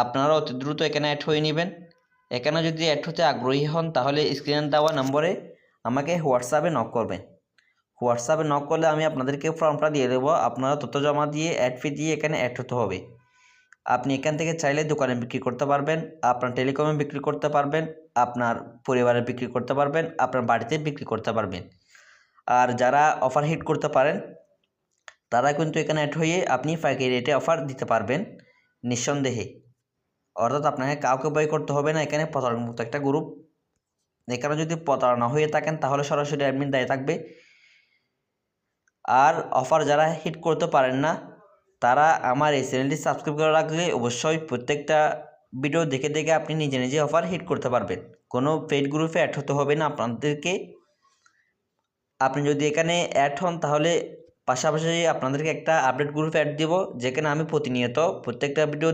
আপনারা অতি দ্রুত এখানে অ্যাড হয়ে নেবেন। এখানে যদি অ্যাড হতে আগ্রহী হন তাহলে স্ক্রিনে দেওয়া নম্বরে আমাকে হোয়াটসঅ্যাপে নক করবেন। হোয়াটসঅ্যাপে নক করলে আমি আপনাদেরকে ফর্মটা দিয়ে দেবো। আপনারা তথ্য জমা দিয়ে অ্যাড ফি দিয়ে এখানে অ্যাড হতে হবে। আপনি এখান থেকে চাইলে দোকানে বিক্রি করতে পারবেন, আপনার টেলিকমে বিক্রি করতে পারবেন, আপনার পরিবারে বিক্রি করতে পারবেন, আপনার বাড়িতে বিক্রি করতে পারবেন। আর যারা অফার হিট করতে পারেন তারা কিন্তু এখানে অ্যাড হয়ে আপনি পাইকারি রেটে অফার দিতে পারবেন নিঃসন্দেহে। অর্থাৎ আপনাকে কাউকে ভয় করতে হবে না। এখানে প্রতারণামুক্ত একটা গ্রুপ। এখানে যদি প্রতারণা হয়ে থাকেন তাহলে সরাসরি অ্যাডমিন দায়ী থাকবে। আর অফার যারা হিট করতে পারেন না তারা আমার এই চ্যানেলটি সাবস্ক্রাইব করে রাখলে অবশ্যই প্রত্যেকটা ভিডিও দেখে দেখে আপনি নিজে নিজে অফার হিট করতে পারবেন। কোনো পেইড গ্রুপে অ্যাড হতে হবে না আপনাদেরকে। আপনি যদি এখানে অ্যাড হন তাহলে পাশাপাশি আপনাদেরকে একটা আপডেট গ্রুপে অ্যাড দেব, যেখানে আমি প্রতিনিয়ত প্রত্যেকটা ভিডিও